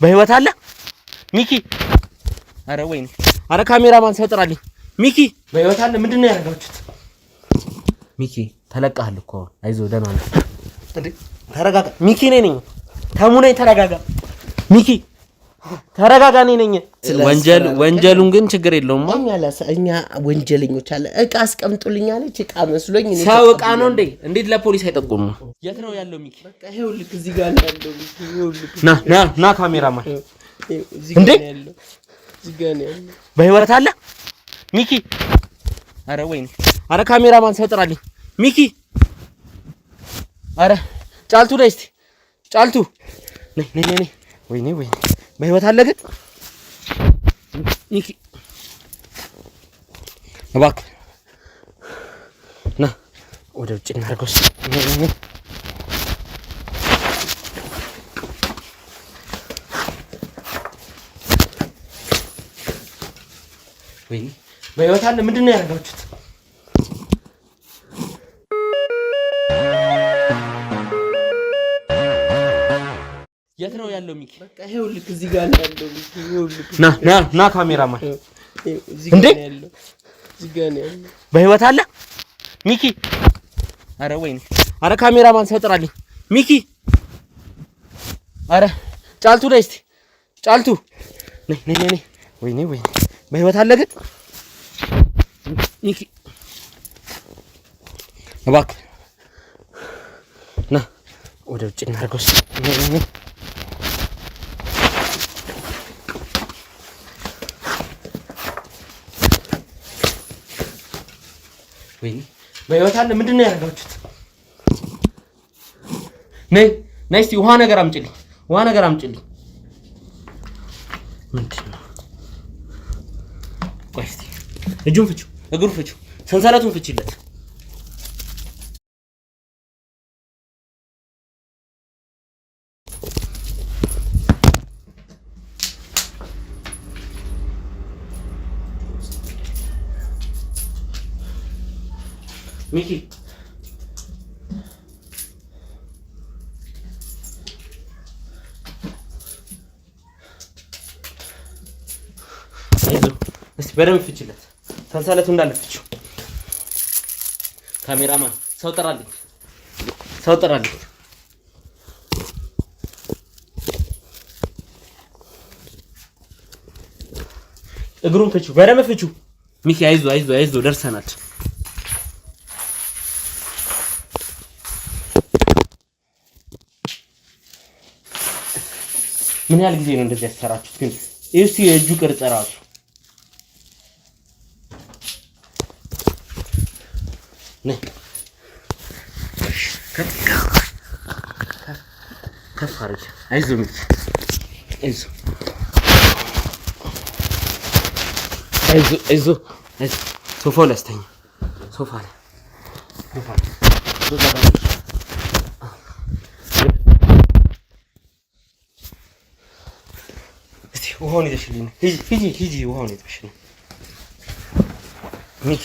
በህይወት አለ ሚኪ? አረ ወይኔ! አረ ካሜራማን ሰው ጥራልኝ። ሚኪ በህይወት አለ? ምንድነው ያደረጋችሁት? ሚኪ ተለቀሃል እኮ አይዞህ፣ ደህና ነህ እንዴ? ተረጋጋ ሚኪ። ነኝ ተሙ ነኝ። ተረጋጋ ሚኪ፣ ተረጋጋ። ነኝ ወንጀሉን ግን ችግር የለውም። እኛ ወንጀለኞች አለ እቃ አስቀምጡልኝ አለች። እቃ መስሎኝ ሰው እቃ ነው እንዴ? እንዴት ለፖሊስ አይጠቁሙ? የት ነው ያለው ሚኪ? በቃ ይኸውልህ እዚህ ጋር ነው ያለው ሚኪ። ይኸውልህ ና ካሜራማን እንዴ! እዚህ ጋር ነው ያለው። በህይወት አለ ሚኪ? አረ ወይኔ! አረ ካሜራማን ሰው ጥራልኝ ሚኪ። አረ ጫልቱ ነይ እስቲ ጫልቱ ነይ። ወይኔ በህይወት አለ ግን ሚኪ? እባክህ ና ወደ ውጭ እናድርገው። ወይኔ በህይወት አለ? ምንድነው ያደረጋችሁት? የት ነው ያለው ሚኪ? በቃ ይኸውልህ እዚህ ጋር ነው ያለው ሚኪ። ይኸውልህ ና ካሜራማን እዚህ ጋር ነው ያለው። እዚህ ጋር ነው ያለው። በህይወት አለ ሚኪ? አረ ወይኔ! አረ ካሜራማን ሰው ጥራልኝ ሚኪ። አረ ጫልቱ ነይ እስቲ ጫልቱ ነይ። ወይኔ በህይወት አለ ግን ሚኪ? እባክህ ና ወደ ውጭ እናድርገው። ወይኔ በህይወት አለ? ምንድነው ያደረጋችሁት? ነይ እስቲ ውሃ ነገር አምጪልኝ። ምንድነው? ቆይ እስቲ እጁን ፍቹ፣ እግሩን ፍቹ፣ ሰንሰለቱን ፍቺለት። ሚኪ እስቲ በደንብ ፍቺለት፣ ሰንሰለቱ እንዳለ ፍቺው። ካሜራማን ሰው ጥራልኝ። እግሩን ፍቺው፣ በደንብ ፍቺው ሚኪ። አይዞ ደርሰናል። ምን ያህል ጊዜ ነው እንደዚህ ያሰራችሁት ግን? እስቲ የእጁ ቅርጽ ራሱ ነይ ከፍ አድርጊ። አይዞ ሚኪ አይዞ። ሶፋው ላይ አስተኛ። ሶፋ ላይ እስቲ ውሃውን ይዘሽልኝ። ሂጂ ውሃውን ይዘሽ ነው ሚኪ።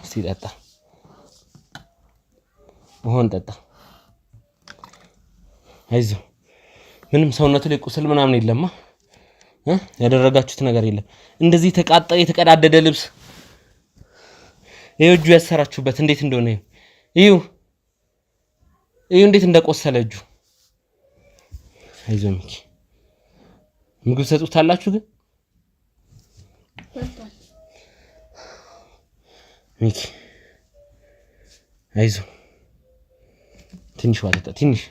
እስቲ ጠጣ፣ ውሃውን ጠጣ። አይዞ ምንም ሰውነቱ ላይ ቁስል ምናምን የለማ። ያደረጋችሁት ነገር የለም። እንደዚህ የተቀዳደደ ልብስ እጁ ያሰራችሁበት እንዴት እንደሆነ እዩ እንዴት እንደቆሰለ እጁ። አይዞ ሚኪ። ምግብ ሰጡታላችሁ ግን ሚኪ? አይዞ ትንሽ ዋለታ፣ ትንሽ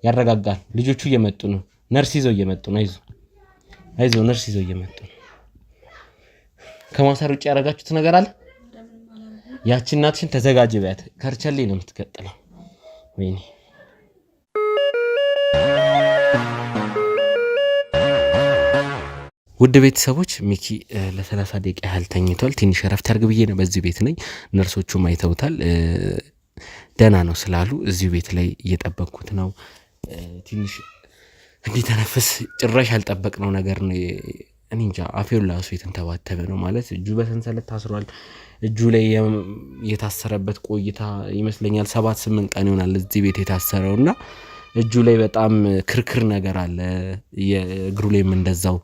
ያረጋጋል። ልጆቹ እየመጡ ነው። ነርስ ይዘው እየመጡ ነው። አይዞ ነርስ ይዘው እየመጡ ነው። ከማሳር ውጭ ያደረጋችሁት ነገር አለ? ያቺ እናትሽን ተዘጋጅ በያት። ከርቸሌ ነው የምትቀጥለው። ወይኔ ውድ ቤተሰቦች ሚኪ ለ30 ደቂቃ ያህል ተኝቷል። ትንሽ እረፍት አድርግ ብዬ ነው። በዚህ ቤት ነኝ። ነርሶቹም አይተውታል። ደህና ነው ስላሉ እዚሁ ቤት ላይ እየጠበቅኩት ነው። ትንሽ እንዲተነፍስ ጭራሽ ያልጠበቅነው ነገር ነው። እኔ እንጃ አፌው ራሱ የተንተባተበ ነው ማለት። እጁ በሰንሰለት ታስሯል። እጁ ላይ የታሰረበት ቆይታ ይመስለኛል 7-8 ቀን ይሆናል እዚህ ቤት የታሰረውና እጁ ላይ በጣም ክርክር ነገር አለ። የእግሩ ላይም እንደዛው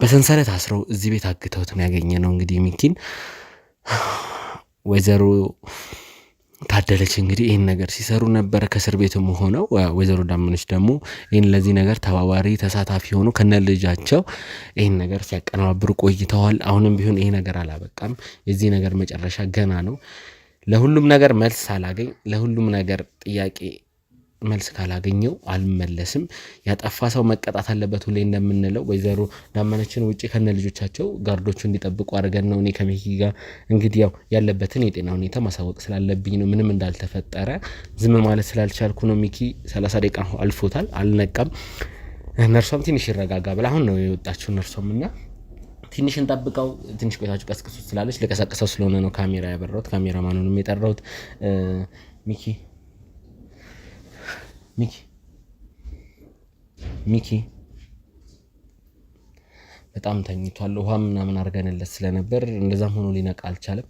በሰንሰለት አስረው እዚህ ቤት አግተውት ነው ያገኘነው። እንግዲህ ሚኪን ወይዘሮ ታደለች እንግዲህ ይሄን ነገር ሲሰሩ ነበር ከእስር ቤትም ሆነው። ወይዘሮ ዳመነች ደግሞ ይሄን ለዚህ ነገር ተባባሪ ተሳታፊ ሆኖ ከነልጃቸው ይሄን ነገር ሲያቀናብሩ ቆይተዋል። አሁንም ቢሆን ይሄ ነገር አላበቃም። የዚህ ነገር መጨረሻ ገና ነው። ለሁሉም ነገር መልስ ሳላገኝ ለሁሉም ነገር ጥያቄ መልስ ካላገኘው አልመለስም። ያጠፋ ሰው መቀጣት አለበት ሁሌ እንደምንለው ወይዘሮ ዳመነችን ውጪ ከነልጆቻቸው ጋርዶቹ እንዲጠብቁ አድርገን ነው እኔ ከሚኪ ጋር እንግዲህ ያው ያለበትን የጤና ሁኔታ ማሳወቅ ስላለብኝ ነው። ምንም እንዳልተፈጠረ ዝም ማለት ስላልቻልኩ ነው። ሚኪ 30 ደቂቃ አልፎታል፣ አልነቃም። ነርሷም ትንሽ ይረጋጋ ብላ አሁን ነው የወጣችው። ነርሷም እና ትንሽ እንጠብቀው ትንሽ ቆይታችሁ ቀስቅሱ ስላለች ለቀሰቀሰው ስለሆነ ነው ካሜራ ያበራሁት፣ ካሜራማኑንም የጠራሁት። ሚኪ በጣም ተኝቷል። ውሃ ምናምን አድርገንለት ስለነበር እንደዛም ሆኖ ሊነቃ አልቻለም።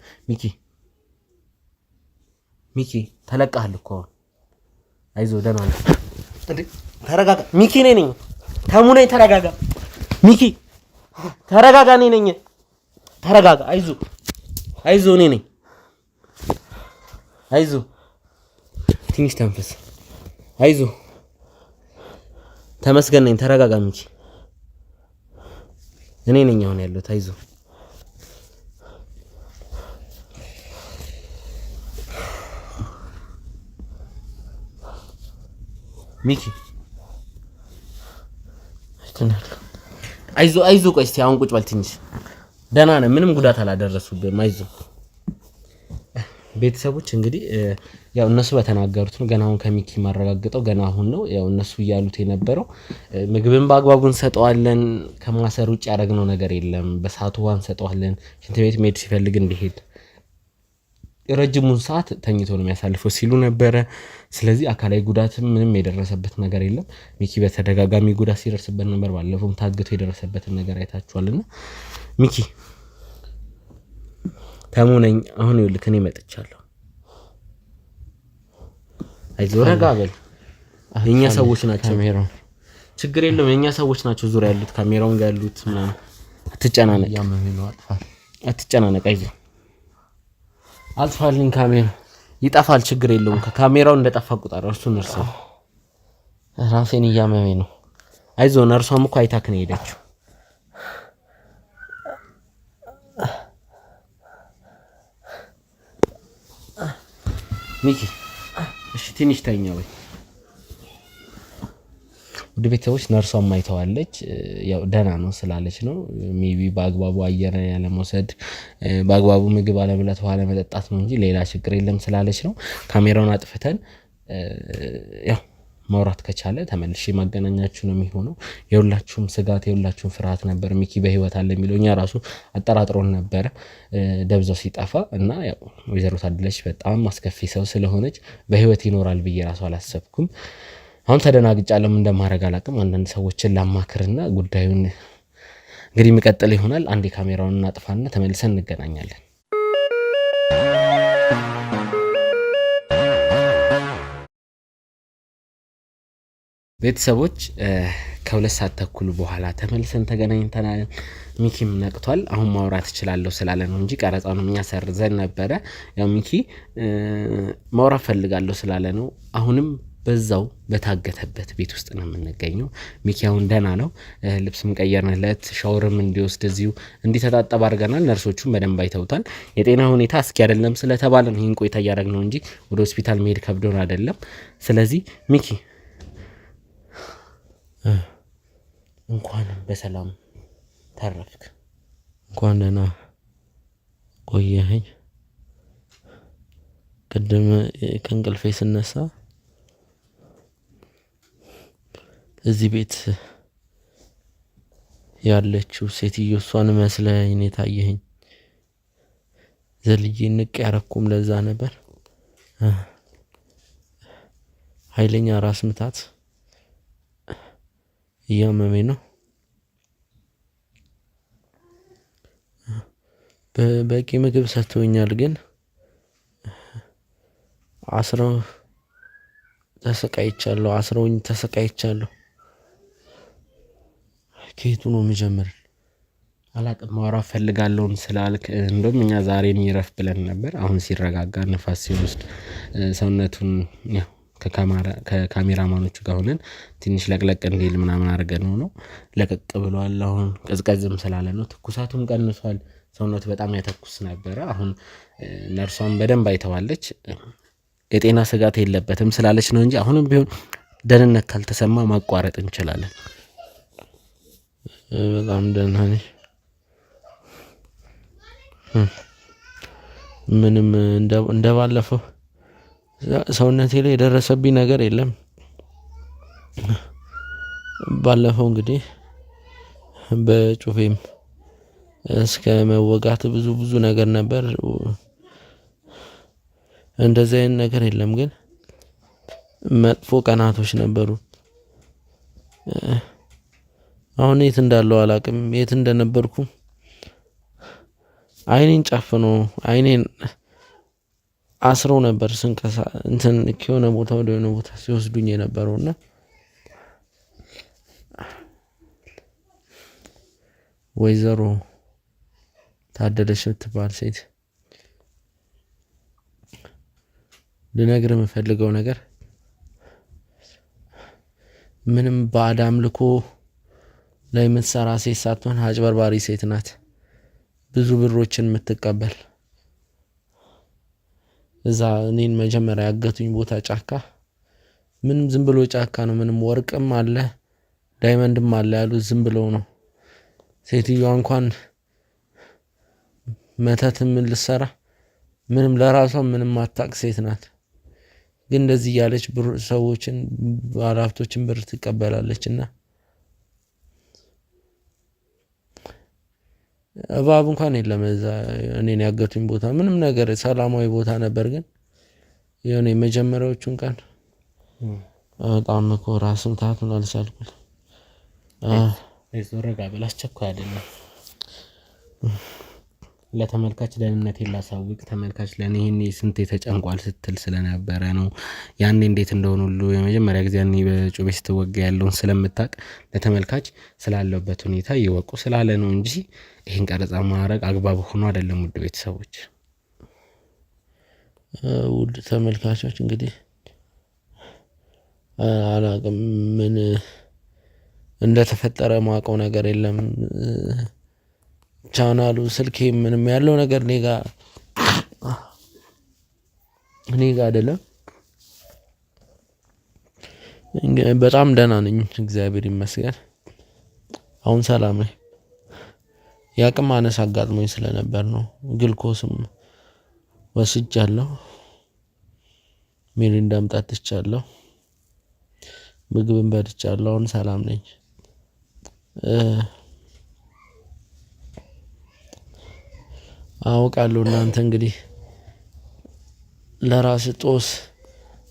ሚኪ ተለቀሃል እኮ አይዞህ፣ ደህና ነህ እንዴ? ተረጋጋ ሚኪ። እኔ ነኝ ተሙ ነኝ። ተረጋጋ ሚኪ፣ ተረጋጋ። እኔ ነኝ። ተረጋጋ። አይዞህ፣ እኔ ነኝ። አይዞህ፣ ትንሽ ተንፈስ። አይዞህ፣ ተመስገን ነኝ። ተረጋጋ ሚኪ፣ እኔ ነኝ አሁን ያለሁት። አይዞህ ሚኪ፣ አይዞህ። ቆይ እስኪ አሁን ቁጭ በል ትንሽ። ደህና ነህ? ምንም ጉዳት አላደረሱብህም። አይዞህ። ቤተሰቦች እንግዲህ ያው እነሱ በተናገሩት ነው። ገና አሁን ከሚኪ ማረጋግጠው ገና አሁን ነው። ያው እነሱ እያሉት የነበረው ምግብን በአግባቡ እንሰጠዋለን፣ ከማሰር ውጭ ያደረግነው ነገር የለም፣ በሰዓቱ ውሃ እንሰጠዋለን፣ ሽንት ቤት መሄድ ሲፈልግ እንዲሄድ፣ ረጅሙን ሰዓት ተኝቶ ነው የሚያሳልፈው ሲሉ ነበረ። ስለዚህ አካላዊ ጉዳት ምንም የደረሰበት ነገር የለም። ሚኪ በተደጋጋሚ ጉዳት ሲደርስበት ነበር። ባለፈውም ታግቶ የደረሰበትን ነገር አይታችኋልና ሚኪ ተሙ ነኝ። አሁን ይኸውልህ እኔ መጥቻለሁ። አይዞህ፣ ረጋ በል። የኛ ሰዎች ናቸው። ካሜራው ችግር የለውም። የኛ ሰዎች ናቸው ዙሪያ ያሉት ካሜራውን ጋር ያሉት ምናምን። አትጨናነቅ፣ አትጨናነቅ። አይዞህ፣ አጥፋልኝ። ካሜራ ይጠፋል፣ ችግር የለውም። ከካሜራው እንደጠፋ ቁጥር እርሱን እርሳው። ራሴን እያመመኝ ነው። አይዞህ፣ ነርሷም እኮ አይታክ ነው የሄደችው። ሚኪ እሺ፣ ትንሽ ተኛ ወይ። ወደ ቤተሰቦች ነርሷም አይተዋለች። ያው ደህና ነው ስላለች ነው። ሜቢ በአግባቡ አየር ያለ መውሰድ፣ በአግባቡ ምግብ አለመብላት፣ ውሃ አለመጠጣት ነው እንጂ ሌላ ችግር የለም ስላለች ነው። ካሜራውን አጥፍተን ያው ማውራት ከቻለ ተመልሼ ማገናኛችሁ ነው የሚሆነው። የሁላችሁም ስጋት የሁላችሁም ፍርሃት ነበር ሚኪ በህይወት አለ የሚለው። እኛ ራሱ አጠራጥሮን ነበረ ደብዛው ሲጠፋ እና ያው ወይዘሮ ታደለች በጣም አስከፊ ሰው ስለሆነች በህይወት ይኖራል ብዬ ራሱ አላሰብኩም። አሁን ተደናግጫለሁ። ምን እንደማደርግ አላውቅም። አንዳንድ ሰዎችን ላማክርና ጉዳዩን እንግዲህ የሚቀጥል ይሆናል። አንዴ ካሜራውን እናጥፋና ተመልሰን እንገናኛለን። ቤተሰቦች ከ2 ሰዓት ተኩል በኋላ ተመልሰን ተገናኝተናል። ሚኪም ነቅቷል። አሁን ማውራት እችላለሁ ስላለ ነው እንጂ ቀረጻውን እኛ ሰርዘን ነበረ። ያው ሚኪ ማውራት ፈልጋለሁ ስላለ ነው። አሁንም በዛው በታገተበት ቤት ውስጥ ነው የምንገኘው። ሚኪ አሁን ደህና ነው። ልብስም ቀየርንለት፣ ሻወርም እንዲወስድ እዚሁ እንዲተጣጠብ አድርገናል። ነርሶቹም በደንብ አይተውታል። የጤና ሁኔታ እስኪ አይደለም ስለተባለ ነው ይህን ቆይታ እያደረግነው እንጂ ወደ ሆስፒታል መሄድ ከብዶን አይደለም። ስለዚህ ሚኪ እንኳን በሰላም ተረፍክ። እንኳን ደህና ቆየኸኝ። ቅድም ከእንቅልፌ ስነሳ እዚህ ቤት ያለችው ሴትዮ እሷን መስለኝ ነው የታየኸኝ። ዘልዬ ንቅ ያረኩም ለዛ ነበር። ኃይለኛ ራስ ምታት እያመመኝ ነው። በቂ ምግብ ሰጥቶኛል፣ ግን አስረው ተሰቃይቻለሁ። ከየቱ ነው የምጀምር? አላቅም። ማውራት ፈልጋለሁን ስላልክ እንደውም እኛ ዛሬ ይረፍ ብለን ነበር። አሁን ሲረጋጋ ንፋስ ሲወስድ ሰውነቱን ያው ከካሜራማኖቹ ጋር ሆነን ትንሽ ለቅለቅ እንዲል ምናምን አድርገን ነው ለቀቅ ብሏል። አሁን ቀዝቀዝም ስላለ ነው፣ ትኩሳቱም ቀንሷል። ሰውነቱ በጣም ያተኩስ ነበረ። አሁን ነርሷን በደንብ አይተዋለች። የጤና ስጋት የለበትም ስላለች ነው እንጂ አሁንም ቢሆን ደህንነት ካልተሰማ ማቋረጥ እንችላለን። በጣም ደህና ነኝ። ምንም እንደባለፈው ሰውነቴ ላይ የደረሰብኝ ነገር የለም። ባለፈው እንግዲህ በጩቤም እስከ መወጋት ብዙ ነገር ነበር። እንደዚህ አይነት ነገር የለም፣ ግን መጥፎ ቀናቶች ነበሩ። አሁን የት እንዳለው አላቅም። የት እንደነበርኩ አይኔን ጨፍኖ አይኔን አስሮ ነበር ስንቀሳ እንትን ከሆነ ቦታ ወደ ሆነ ቦታ ሲወስዱኝ የነበረውና ወይዘሮ ታደለች የምትባል ሴት ልነግር የምፈልገው ነገር ምንም ባዕድ አምልኮ ላይ የምትሰራ ሴት ሳትሆን አጭበርባሪ ሴት ናት። ብዙ ብሮችን የምትቀበል እዛ እኔን መጀመሪያ ያገቱኝ ቦታ ጫካ፣ ምንም ዝም ብሎ ጫካ ነው። ምንም ወርቅም አለ ዳይመንድም አለ ያሉት ዝም ብሎ ነው። ሴትዮዋ እንኳን መተትም ልትሰራ ምንም ለራሷ ምንም አታቅ ሴት ናት። ግን እንደዚህ ያለች ብር ሰዎችን ባለሀብቶችን ብር ትቀበላለችና እባብ እንኳን የለም እዛ እኔን ያገቱኝ ቦታ። ምንም ነገር ሰላማዊ ቦታ ነበር። ግን የሆነ የመጀመሪያዎቹን ቀን በጣም እኮ ራስ ምታቱን አልቻልኩም። ረጋ ብለህ አስቸኳይ አይደለም። ለተመልካች ደህንነቴን ላሳውቅ። ተመልካች ለኔ ይሄኔ ስንት ተጨንቋል ስትል ስለነበረ ነው። ያኔ እንዴት እንደሆነ ሁሉ የመጀመሪያ ጊዜ ያኔ በጩቤ ስትወጋ ያለውን ስለምታቅ ለተመልካች ስላለበት ሁኔታ ይወቁ ስላለ ነው እንጂ ይሄን ቀረጻ ማድረግ አግባብ ሆኖ አይደለም። ውድ ቤተሰቦች፣ ውድ ተመልካቾች እንግዲህ አላቅም ምን እንደተፈጠረ ማውቀው ነገር የለም። ቻናሉ ስልኬ ምንም ያለው ነገር እኔ ጋ አይደለም። በጣም ደህና ነኝ እግዚአብሔር ይመስገን። አሁን ሰላም ነኝ። ያቅም ማነስ አጋጥሞኝ ስለነበር ነው። ግልኮስም ወስጃለሁ፣ ሚሪንዳም ጠጥቻለሁ፣ ምግብም በልቻለሁ። አሁን ሰላም ነኝ። አውቃለሁ እናንተ እንግዲህ ለራስ ጦስ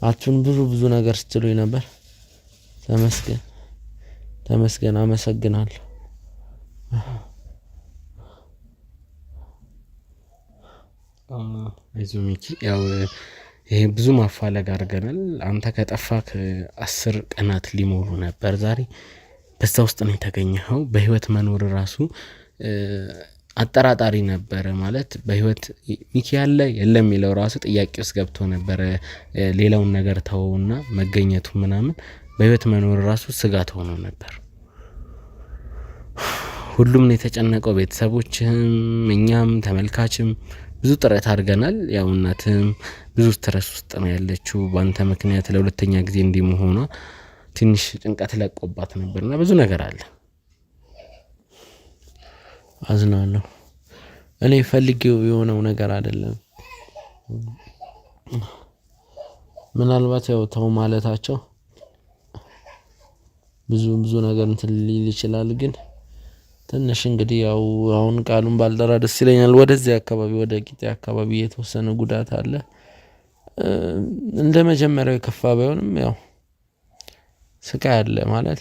አቱን ብዙ ነገር ስትሉኝ ነበር። ተመስገን አመሰግናለሁ። አይዞህ ሚኪ፣ ያው ይሄ ብዙ ማፋለግ አድርገናል። አንተ ከጠፋክ 10 ቀናት ሊሞሉ ነበር። ዛሬ በዛ ውስጥ ነው የተገኘኸው። በህይወት መኖር ራሱ አጠራጣሪ ነበረ። ማለት በህይወት ሚኪ ያለ የለም የሚለው ራሱ ጥያቄ ውስጥ ገብቶ ነበረ። ሌላውን ነገር ተወውና መገኘቱ ምናምን በህይወት መኖር ራሱ ስጋት ሆኖ ነበር። ሁሉም ነው የተጨነቀው፣ ቤተሰቦችም እኛም ተመልካችም ብዙ ጥረት አድርገናል። ያው እናትም ብዙ ስትረስ ውስጥ ነው ያለችው። በአንተ ምክንያት ለሁለተኛ ጊዜ እንዲህ መሆኗ ትንሽ ጭንቀት ለቆባት ነበርና ብዙ ነገር አለ። አዝናለሁ። እኔ ፈልጌው የሆነው ነገር አይደለም። ምናልባት ያው ተው ማለታቸው ብዙ ነገር እንትን ሊል ይችላል። ግን ትንሽ እንግዲህ ያው አሁን ቃሉን ባልጠራ ደስ ይለኛል። ወደዚህ አካባቢ ወደ ቂጤ አካባቢ የተወሰነ ጉዳት አለ። እንደ መጀመሪያው የከፋ ባይሆንም ያው ስቃይ አለ ማለት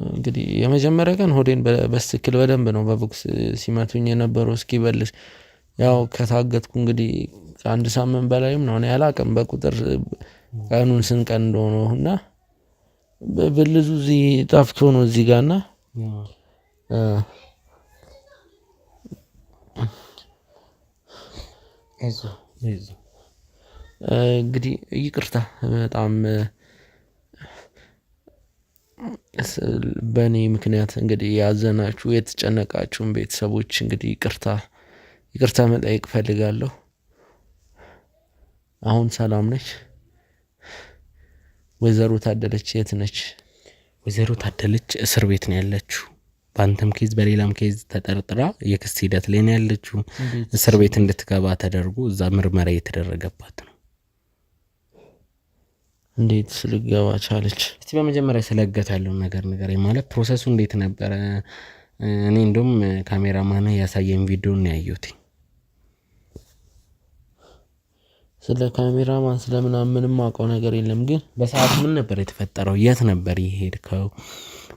እንግዲህ የመጀመሪያ ቀን ሆዴን በስትክክል በደንብ ነው በቦክስ ሲመቱኝ የነበረው እስኪበልሽ። ያው ከታገትኩ እንግዲህ ከአንድ ሳምንት በላይም ነው። እኔ አላቅም በቁጥር ቀኑን ስንት ቀን እንደሆነ እና ብልዙ እዚህ ጠፍቶ ነው እዚህ ጋር እና እንግዲህ ይቅርታ በጣም በእኔ ምክንያት እንግዲህ ያዘናችሁ የተጨነቃችሁን ቤተሰቦች እንግዲህ ይቅርታ መጠየቅ ፈልጋለሁ። አሁን ሰላም ነች። ወይዘሮ ታደለች የት ነች? ወይዘሮ ታደለች እስር ቤት ነው ያለችው። በአንተም ኬዝ በሌላም ኬዝ ተጠርጥራ የክስ ሂደት ላይ ነው ያለችው። እስር ቤት እንድትገባ ተደርጎ እዛ ምርመራ የተደረገባት ነው። እንዴት ልትገባ ቻለች? እስቲ በመጀመሪያ ስለገት ያለውን ነገር ንገረኝ። ማለት ፕሮሰሱ እንዴት ነበረ? እኔ እንደውም ካሜራማን ያሳየኝ ቪዲዮ ነው ያየሁት። ስለ ካሜራማን ስለምናምን ምንም አውቀው ነገር የለም። ግን በሰዓቱ ምን ነበር የተፈጠረው? የት ነበር የሄድከው?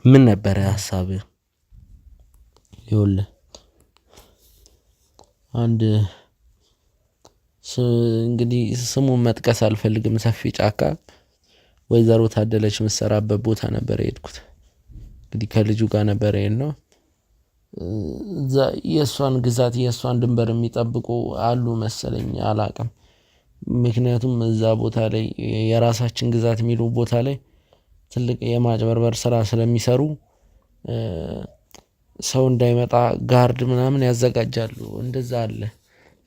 ምን ነበር ሀሳብህ? ይኸውልህ አንድ እንግዲህ ስሙን መጥቀስ አልፈልግም፣ ሰፊ ጫካ ወይዘሮ ታደለች የምትሰራበት ቦታ ነበር የሄድኩት። እንግዲህ ከልጁ ጋር ነበር የሄድነው። እዛ የእሷን ግዛት የእሷን ድንበር የሚጠብቁ አሉ መሰለኝ፣ አላቅም። ምክንያቱም እዛ ቦታ ላይ የራሳችን ግዛት የሚሉ ቦታ ላይ ትልቅ የማጭበርበር ስራ ስለሚሰሩ ሰው እንዳይመጣ ጋርድ ምናምን ያዘጋጃሉ። እንደዛ አለ።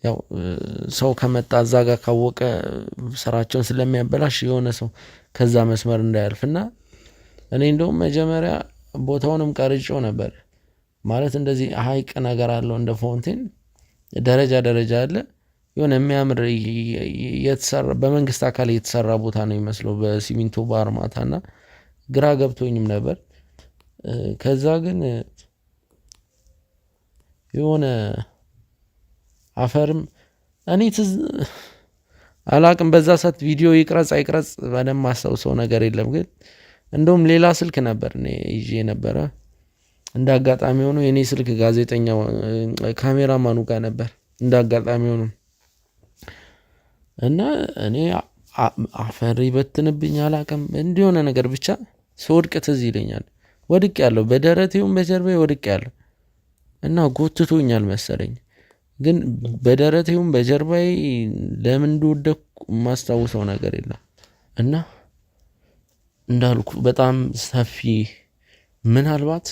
ያው ሰው ከመጣ እዛ ጋር ካወቀ ስራቸውን ስለሚያበላሽ የሆነ ሰው ከዛ መስመር እንዳያልፍና እኔ እንደውም መጀመሪያ ቦታውንም ቀርጬው ነበር። ማለት እንደዚህ ሀይቅ ነገር አለው እንደ ፋውንቴን ደረጃ አለ። የሆነ የሚያምር የተሰራ በመንግስት አካል የተሰራ ቦታ ነው የሚመስለው በሲሚንቶ በአርማታና ግራ ገብቶኝም ነበር። ከዛ ግን የሆነ አፈርም እኔ አላቅም በዛ ሰዓት ቪዲዮ ይቅረጽ አይቅረጽ በደንብ ማስታውሰው ነገር የለም። ግን እንደውም ሌላ ስልክ ነበር እኔ ይዤ ነበረ። እንደ አጋጣሚ ሆኖ የኔ ስልክ ጋዜጠኛው ካሜራማኑ ጋር ነበር እንደ አጋጣሚ ሆኖ እና እኔ አፈር ይበትንብኝ አላቅም እንዲሆነ ነገር ብቻ ስወድቅ ትዝ ይለኛል። ወድቄያለሁ፣ በደረቴውም በጀርባዬ ወድቄያለሁ እና ጎትቶኛል መሰለኝ። ግን በደረቴውም በጀርባዬ ለምን እንደወደቅኩ የማስታውሰው ነገር የለም። እና እንዳልኩ በጣም ሰፊ ምናልባት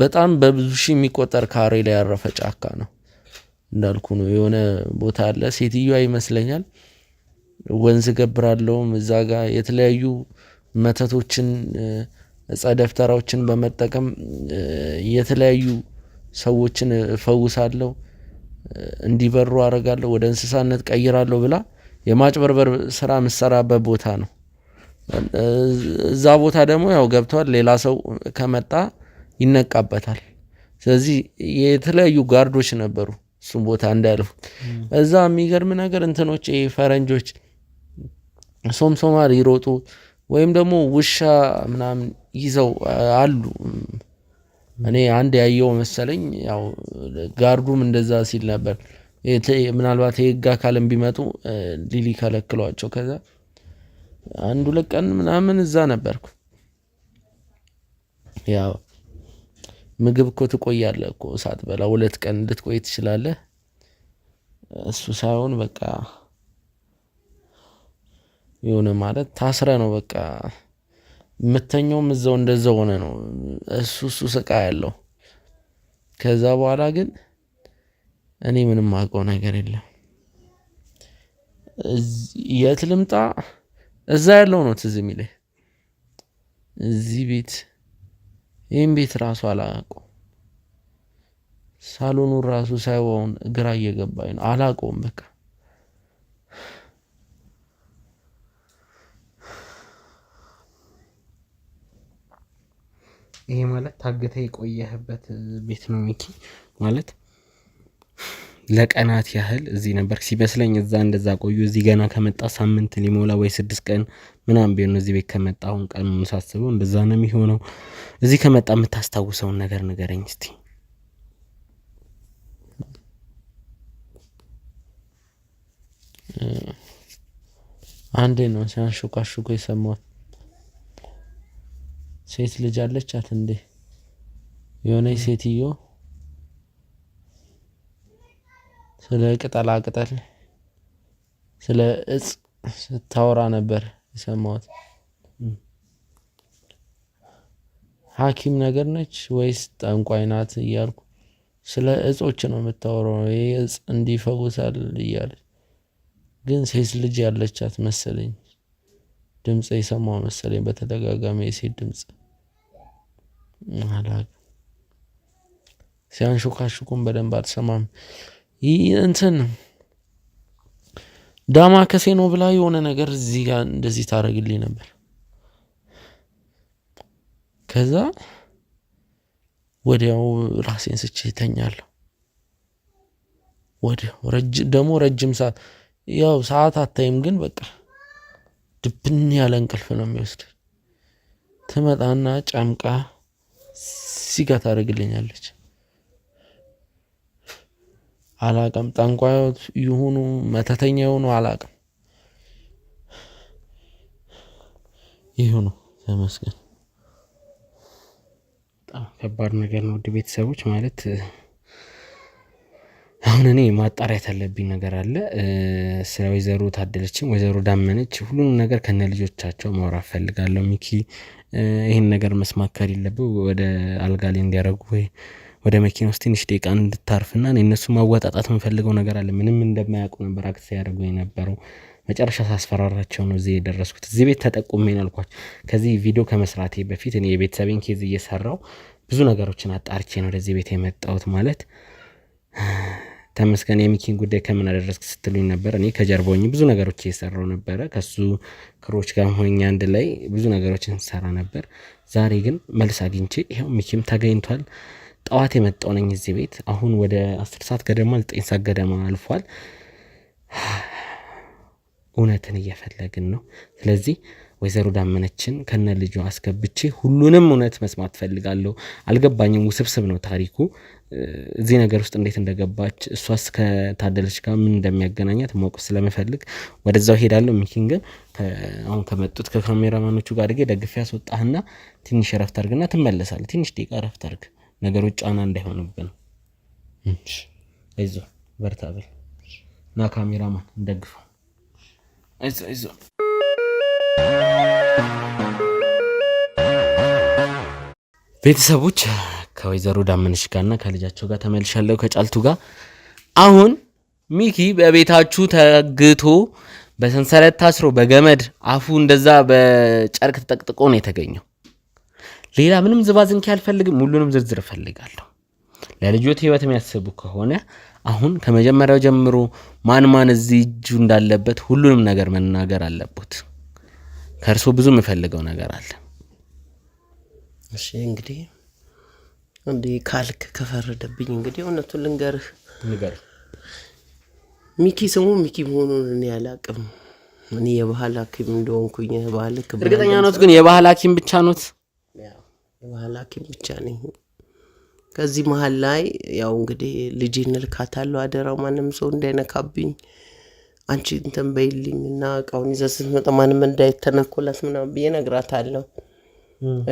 በጣም በብዙ ሺህ የሚቆጠር ካሬ ላይ ያረፈ ጫካ ነው። እንዳልኩ ነው። የሆነ ቦታ አለ፣ ሴትዮዋ ይመስለኛል ወንዝ ገብራለሁም እዛ ጋር የተለያዩ መተቶችን እጸ ደፍተራዎችን በመጠቀም የተለያዩ ሰዎችን እፈውሳለሁ፣ እንዲበሩ አደርጋለሁ፣ ወደ እንስሳነት ቀይራለሁ ብላ የማጭበርበር ስራ የምትሰራበት ቦታ ነው። እዛ ቦታ ደግሞ ያው ገብቷል፣ ሌላ ሰው ከመጣ ይነቃበታል። ስለዚህ የተለያዩ ጋርዶች ነበሩ እሱም ቦታ እንዳያልፉ። እዛ የሚገርም ነገር እንትኖች ፈረንጆች ሶምሶማ ይሮጡ ወይም ደግሞ ውሻ ምናምን ይዘው አሉ። እኔ አንድ ያየው መሰለኝ። ያው ጋርዱም እንደዛ ሲል ነበር። ምናልባት የህግ አካልም ቢመጡ ሊከለክሏቸው። ከዛ አንድ ሁለት ቀን ምናምን እዛ ነበርኩ። ያው ምግብ እኮ ትቆያለህ እኮ ሳትበላ 2 ቀን ልትቆይ ትችላለህ። እሱ ሳይሆን በቃ የሆነ ማለት ታስረ ነው በቃ የምተኛውም እዛው እንደዛው ሆነ ነው። እሱ ስቃ ያለው። ከዛ በኋላ ግን እኔ ምንም አውቀው ነገር የለም። የት ልምጣ? እዛ ያለው ነው ትዝ የሚለኝ። እዚህ ቤት ይህም ቤት ራሱ አላውቀውም። ሳሎኑን ራሱ ሳይሆን ግራ እየገባኝ ነው። አላውቀውም በቃ ይሄ ማለት ታግተ የቆየህበት ቤት ነው ሚኪ። ማለት ለቀናት ያህል እዚህ ነበር ሲመስለኝ። እዛ እንደዛ ቆዩ። እዚህ ገና ከመጣ ሳምንት ሊሞላ ወይ 6 ቀን ምናምን ቢሆን እዚህ ቤት ከመጣ አሁን ቀን የምሳስበው እንደዛ ነው የሚሆነው። እዚህ ከመጣ የምታስታውሰውን ነገር ንገረኝ እስቲ። አንዴ ነው ሲያንሹካሹኩ የሰማሁት። ሴት ልጅ አለቻት እንዴ የሆነች ሴትዮ ስለ ቅጠላ ቅጠል ስለ እጽ ስታወራ ነበር የሰማሁት። ሐኪም ነገር ነች ወይስ ጠንቋይ ናት እያልኩ ስለ እጾች ነው የምታወራው። ይሄ እጽ እንዲፈውሳል እያለች ግን ሴት ልጅ ያለቻት መሰለኝ። ድምጽ የሰማው መሰለኝ በተደጋጋሚ የሴት ድምጽ አላውቅም። ሲያንሹካሹኩም በደንብ አልሰማም። ይህ እንትን ዳማ ከሴኖ ብላ የሆነ ነገር እዚህ ጋር እንደዚህ ታደርግልኝ ነበር። ከዛ ወዲያው ራሴን ስቼ ተኛለሁ። ወዲያው ደግሞ ረጅም ሰዓት ያው ሰዓት አታይም ግን በቃ ድብን ያለ እንቅልፍ ነው የሚወስድ። ትመጣና ጨምቃ ሲጋ ታደርግልኛለች። አላውቅም ጠንቋይ ይሁኑ መተተኛ ይሁኑ አላውቅም። ይሁኑ ተመስገን። በጣም ከባድ ነገር ነው ውድ ቤተሰቦች። ማለት አሁን እኔ ማጣሪያት ያለብኝ ነገር አለ ስለ ወይዘሮ ታደለችም ወይዘሮ ዳመነች ሁሉንም ነገር ከነ ልጆቻቸው ማውራት ፈልጋለሁ። ሚኪ ይሄን ነገር መስማት ከሌለብህ ወደ አልጋ ላይ እንዲያረጉ ወይ ወደ መኪና ውስጥ ትንሽ ደቂቃ እንድታርፍና እነሱ ማወጣጣት የምፈልገው ነገር አለ። ምንም እንደማያውቁ ነበር አክት ሲያደርጉ የነበረው። መጨረሻ ሳስፈራራቸው ነው እዚህ የደረስኩት። እዚህ ቤት ተጠቁሜ ነው አልኳቸው። ከዚህ ቪዲዮ ከመስራቴ በፊት እኔ የቤተሰቤን ኬዝ እየሰራው ብዙ ነገሮችን አጣርቼ ነው ወደዚህ ቤት የመጣሁት። ማለት ተመስገን የሚኪን ጉዳይ ከምን አደረስክ ስትሉኝ ነበር። እኔ ከጀርባው ብዙ ነገሮች እየሰራው ነበረ። ከሱ ክሮች ጋር ሆኜ አንድ ላይ ብዙ ነገሮችን ሰራ ነበር። ዛሬ ግን መልስ አግኝቼ ይሄው ሚኪም ተገኝቷል። ጠዋት የመጣው ነኝ እዚህ ቤት። አሁን ወደ 10 ሰዓት ገደማ 9 ሰዓት ገደማ አልፏል። እውነትን እየፈለግን ነው። ስለዚህ ወይዘሮ ዳመነችን ከነ ልጇ አስገብቼ ሁሉንም እውነት መስማት ፈልጋለሁ። አልገባኝም፣ ውስብስብ ነው ታሪኩ። እዚህ ነገር ውስጥ እንዴት እንደገባች እሷስ ከታደለች ጋር ምን እንደሚያገናኛት ማወቅ ስለምፈልግ ወደዛው ሄዳለሁ። ሚኪን ግን አሁን ከመጡት ከካሜራማኖቹ ጋር አድርጌ ደግፌ ያስወጣህና ትንሽ ረፍት አድርግና ትመለሳለህ። ትንሽ ደቂቃ ረፍት አድርግ፣ ነገሮች ጫና እንዳይሆኑብን። አይዞህ በርታ በል እና ካሜራማን እንደግፈው። አይዞህ ቤተሰቦች ከወይዘሮ ዳመነች ጋርና ከልጃቸው ጋር ተመልሻለሁ ከጫልቱ ጋር። አሁን ሚኪ በቤታችሁ ተግቶ በሰንሰለት ታስሮ በገመድ አፉ እንደዛ በጨርቅ ተጠቅጥቆ ነው የተገኘው። ሌላ ምንም ዝባዝንኪ አልፈልግም። ሁሉንም ዝርዝር እፈልጋለሁ። ለልጆት ህይወት የሚያስቡ ከሆነ አሁን ከመጀመሪያው ጀምሮ ማን እዚህ እጁ እንዳለበት ሁሉንም ነገር መናገር አለበት። ከእርሶ ብዙ የምፈልገው ነገር አለ። እሺ እንግዲህ እንዴ ካልክ ከፈረደብኝ እንግዲህ እውነቱን ልንገርህ። ሚኪ ስሙ ሚኪ መሆኑን እኔ አላውቅም። እኔ የባህል ሐኪም እንደሆንኩኝ ባህል ክብር እርግጠኛ ነዎት? ግን የባህል ሐኪም ብቻ ነዎት? ያው የባህል ሐኪም ብቻ ነኝ። ከዚህ መሀል ላይ ያው እንግዲህ ልጄን ልካታለሁ። አደራው ማንም ሰው እንዳይነካብኝ አንቺ እንትን በይልኝና እቃውን ይዘህ ስትመጣ ማንም እንዳይተናኮላት ምናምን ብዬ እነግራታለሁ።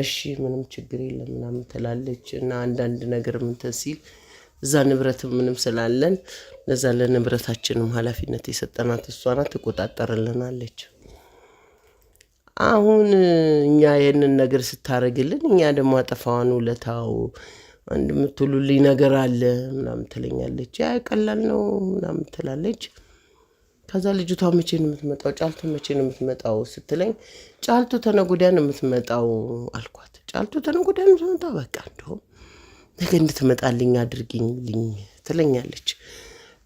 እሺ ምንም ችግር የለም ምናምን ትላለች። እና አንዳንድ ነገር ምን ተሲል እዛ ንብረት ምንም ስላለን ለዛ ለንብረታችንም ኃላፊነት የሰጠናት እሷ ናት፣ ትቆጣጠርልናለች። አሁን እኛ ይሄንን ነገር ስታረግልን እኛ ደግሞ አጠፋዋን ውለታው አንድ ምትሉልኝ ነገር አለ ምናምን ትለኛለች። ያ ቀላል ነው ምናምን ትላለች። ከዛ ልጅቷ መቼ ነው የምትመጣው? ጫልቱ መቼ ነው የምትመጣው ስትለኝ ጫልቱ ተነጎዳያ ነው የምትመጣው አልኳት። ጫልቱ ተነጎዳያ ነው የምትመጣው፣ በቃ እንደውም ነገ እንድትመጣልኝ አድርጊልኝ ትለኛለች።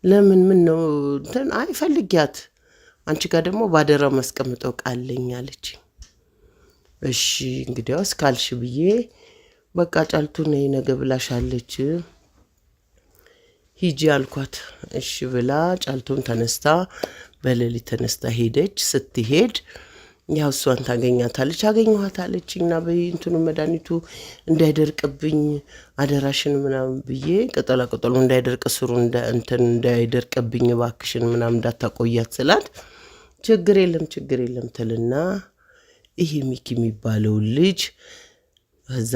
ለምን ምን ነው እንትን አይ ፈልጊያት አንቺ ጋር ደግሞ ባደራ ማስቀምጠው ቃልኝ አለች። እሺ እንግዲያውስ ካልሽ ብዬ በቃ ጫልቱ ነይ ነገ ብላሻለች ሂጂ አልኳት። እሺ ብላ ጫልቱን ተነስታ በሌሊት ተነስታ ሄደች። ስትሄድ ያው እሷን ታገኛታለች አገኘኋታለች እና በእንትኑ መድኃኒቱ እንዳይደርቅብኝ አደራሽን ምናምን ብዬ ቅጠላ ቅጠሉ እንዳይደርቅ ስሩ እንትን እንዳይደርቅብኝ እባክሽን ምናምን እንዳታቆያት ስላት ችግር የለም ትልና ይሄ ሚኪ የሚባለው ልጅ ከዛ